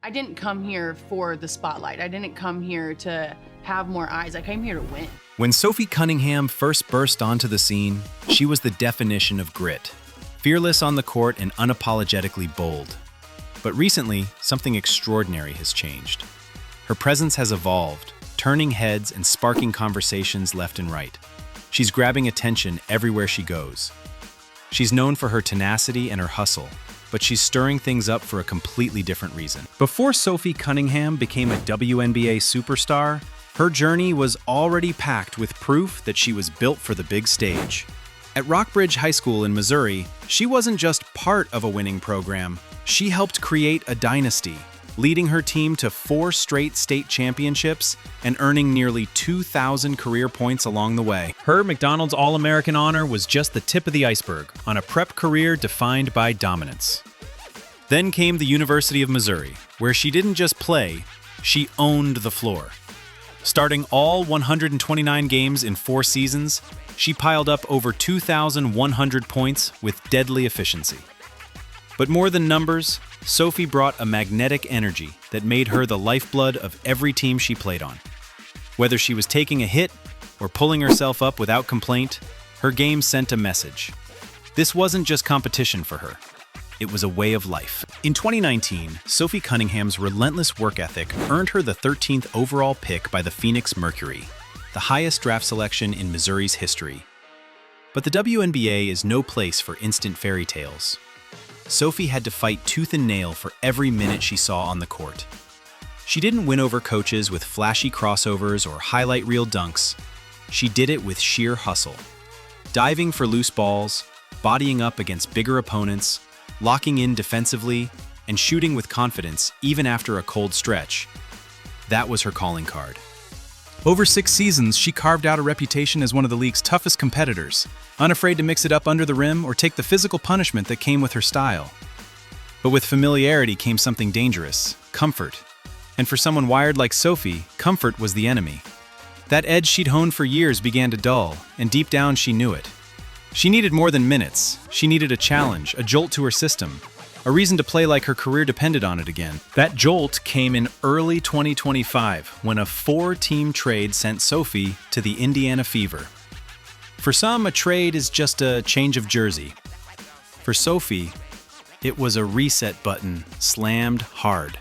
I didn't come here for the spotlight. I didn't come here to have more eyes. I came here to win. When Sophie Cunningham first burst onto the scene, she was the definition of grit. Fearless on the court and unapologetically bold. But recently, something extraordinary has changed. Her presence has evolved, turning heads and sparking conversations left and right. She's grabbing attention everywhere she goes. She's known for her tenacity and her hustle, but she's stirring things up for a completely different reason. Before Sophie Cunningham became a WNBA superstar, her journey was already packed with proof that she was built for the big stage. At Rockbridge High School in Missouri, she wasn't just part of a winning program. She helped create a dynasty, leading her team to 4 straight state championships and earning nearly 2,000 career points along the way. Her McDonald's All-American honor was just the tip of the iceberg on a prep career defined by dominance. Then came the University of Missouri, where she didn't just play, she owned the floor. Starting all 129 games in 4 seasons, she piled up over 2,100 points with deadly efficiency. But more than numbers, Sophie brought a magnetic energy that made her the lifeblood of every team she played on. Whether she was taking a hit or pulling herself up without complaint, her game sent a message. This wasn't just competition for her. It was a way of life. In 2019, Sophie Cunningham's relentless work ethic earned her the 13th overall pick by the Phoenix Mercury, the highest draft selection in Missouri's history. But the WNBA is no place for instant fairy tales. Sophie had to fight tooth and nail for every minute she saw on the court. She didn't win over coaches with flashy crossovers or highlight reel dunks. She did it with sheer hustle. Diving for loose balls, bodying up against bigger opponents, locking in defensively, and shooting with confidence even after a cold stretch. That was her calling card. Over 6 seasons, she carved out a reputation as one of the league's toughest competitors, unafraid to mix it up under the rim or take the physical punishment that came with her style. But with familiarity came something dangerous, comfort. And for someone wired like Sophie, comfort was the enemy. That edge she'd honed for years began to dull, and deep down she knew it. She needed more than minutes. She needed a challenge, a jolt to her system, a reason to play like her career depended on it again. That jolt came in early 2025 when a 4-team trade sent Sophie to the Indiana Fever. For some, a trade is just a change of jersey. For Sophie, it was a reset button slammed hard.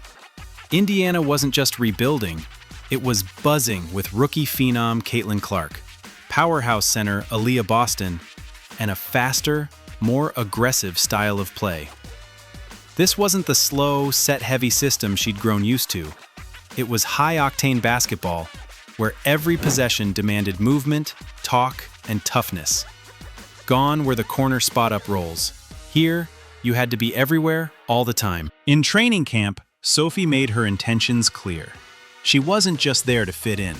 Indiana wasn't just rebuilding, it was buzzing with rookie phenom Caitlin Clark, powerhouse center Aaliyah Boston, and a faster, more aggressive style of play. This wasn't the slow, set-heavy system she'd grown used to. It was high-octane basketball, where every possession demanded movement, talk, and toughness. Gone were the corner spot-up rolls. Here, you had to be everywhere, all the time. In training camp, Sophie made her intentions clear. She wasn't just there to fit in.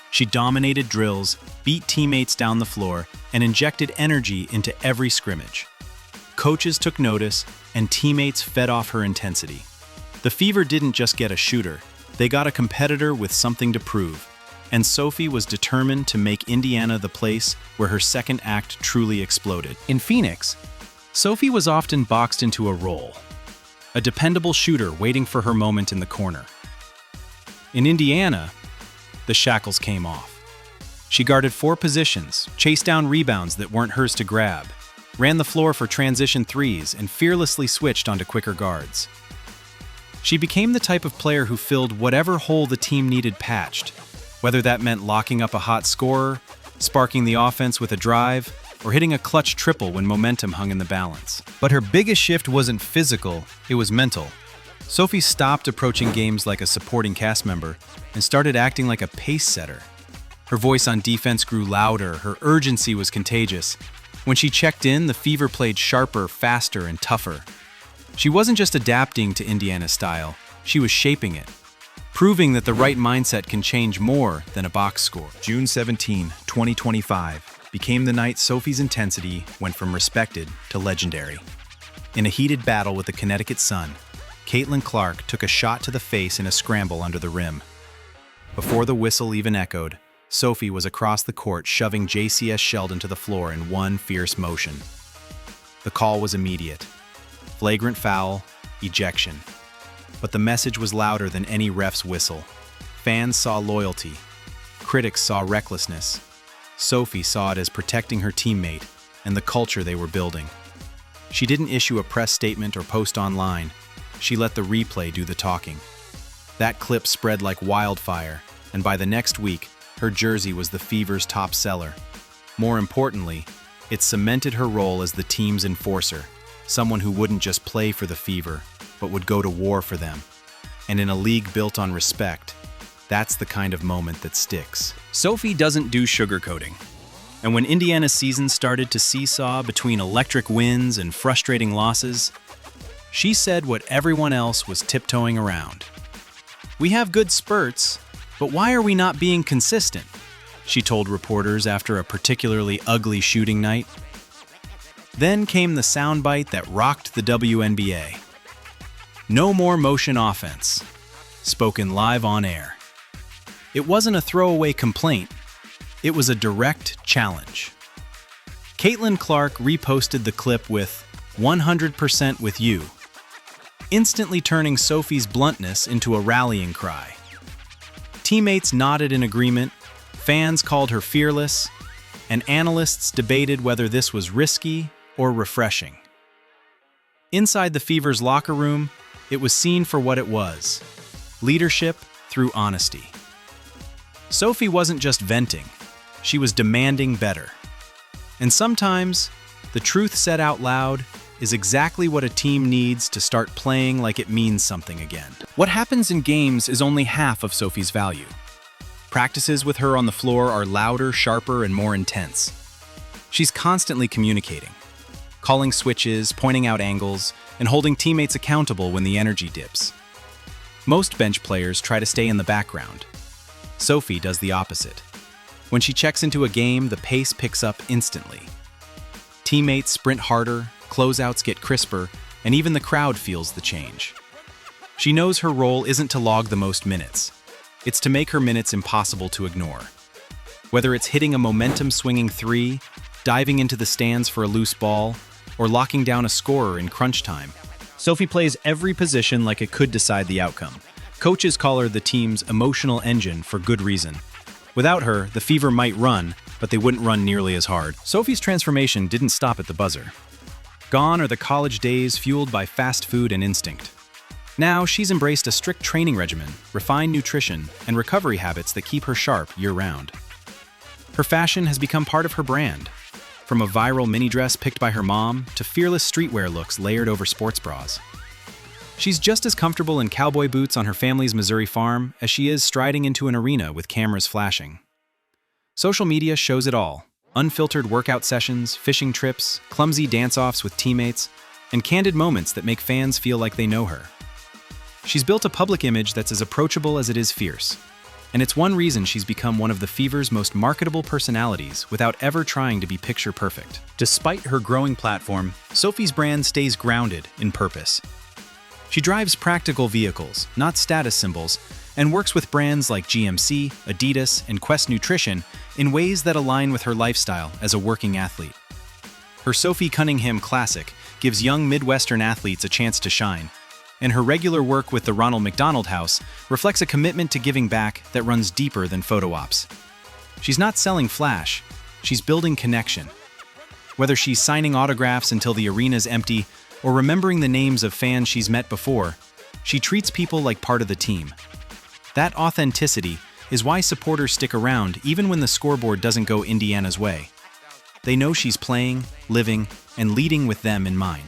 She dominated drills, beat teammates down the floor, and injected energy into every scrimmage. Coaches took notice, and teammates fed off her intensity. The Fever didn't just get a shooter, they got a competitor with something to prove, and Sophie was determined to make Indiana the place where her second act truly exploded. In Phoenix, Sophie was often boxed into a role, a dependable shooter waiting for her moment in the corner. In Indiana, the shackles came off. She guarded 4 positions, chased down rebounds that weren't hers to grab, ran the floor for transition threes, and fearlessly switched onto quicker guards. She became the type of player who filled whatever hole the team needed patched, whether that meant locking up a hot scorer, sparking the offense with a drive, or hitting a clutch triple when momentum hung in the balance. But her biggest shift wasn't physical, it was mental. Sophie stopped approaching games like a supporting cast member and started acting like a pace setter. Her voice on defense grew louder, her urgency was contagious. When she checked in, the Fever played sharper, faster, and tougher. She wasn't just adapting to Indiana's style, she was shaping it, proving that the right mindset can change more than a box score. June 17, 2025, became the night Sophie's intensity went from respected to legendary. In a heated battle with the Connecticut Sun, Caitlin Clark took a shot to the face in a scramble under the rim. Before the whistle even echoed, Sophie was across the court shoving JCS Sheldon to the floor in one fierce motion. The call was immediate. Flagrant foul, ejection. but the message was louder than any ref's whistle. Fans saw loyalty. Critics saw recklessness. Sophie saw it as protecting her teammate and the culture they were building. She didn't issue a press statement or post online. She let the replay do the talking. That clip spread like wildfire, and by the next week, her jersey was the Fever's top seller. More importantly, it cemented her role as the team's enforcer, someone who wouldn't just play for the Fever, but would go to war for them. And in a league built on respect, that's the kind of moment that sticks. Sophie doesn't do sugarcoating. And when Indiana's season started to seesaw between electric wins and frustrating losses, she said what everyone else was tiptoeing around. "We have good spurts, but why are we not being consistent?" she told reporters after a particularly ugly shooting night. Then came the soundbite that rocked the WNBA. "No more motion offense," spoken live on air. It wasn't a throwaway complaint. It was a direct challenge. Caitlin Clark reposted the clip with 100% with you, instantly turning Sophie's bluntness into a rallying cry. Teammates nodded in agreement, fans called her fearless, and analysts debated whether this was risky or refreshing. Inside the Fever's locker room, it was seen for what it was: leadership through honesty. Sophie wasn't just venting, she was demanding better. And sometimes, the truth said out loud is exactly what a team needs to start playing like it means something again. What happens in games is only half of Sophie's value. Practices with her on the floor are louder, sharper, and more intense. She's constantly communicating, calling switches, pointing out angles, and holding teammates accountable when the energy dips. Most bench players try to stay in the background. Sophie does the opposite. When she checks into a game, the pace picks up instantly. Teammates sprint harder, closeouts get crisper, and even the crowd feels the change. She knows her role isn't to log the most minutes. It's to make her minutes impossible to ignore. Whether it's hitting a momentum-swinging three, diving into the stands for a loose ball, or locking down a scorer in crunch time, Sophie plays every position like it could decide the outcome. Coaches call her the team's emotional engine for good reason. Without her, the Fever might run, but they wouldn't run nearly as hard. Sophie's transformation didn't stop at the buzzer. Gone are the college days fueled by fast food and instinct. Now, she's embraced a strict training regimen, refined nutrition, and recovery habits that keep her sharp year-round. Her fashion has become part of her brand, from a viral mini dress picked by her mom to fearless streetwear looks layered over sports bras. She's just as comfortable in cowboy boots on her family's Missouri farm as she is striding into an arena with cameras flashing. Social media shows it all: unfiltered workout sessions, fishing trips, clumsy dance-offs with teammates, and candid moments that make fans feel like they know her. She's built a public image that's as approachable as it is fierce, and it's one reason she's become one of the Fever's most marketable personalities without ever trying to be picture perfect. Despite her growing platform, Sophie's brand stays grounded in purpose. She drives practical vehicles, not status symbols, and works with brands like GMC, Adidas, and Quest Nutrition in ways that align with her lifestyle as a working athlete. Her Sophie Cunningham Classic gives young Midwestern athletes a chance to shine, and her regular work with the Ronald McDonald House reflects a commitment to giving back that runs deeper than photo ops. She's not selling flash, she's building connection. Whether she's signing autographs until the arena's empty or remembering the names of fans she's met before, she treats people like part of the team. That authenticity is why supporters stick around even when the scoreboard doesn't go Indiana's way. They know she's playing, living, and leading with them in mind.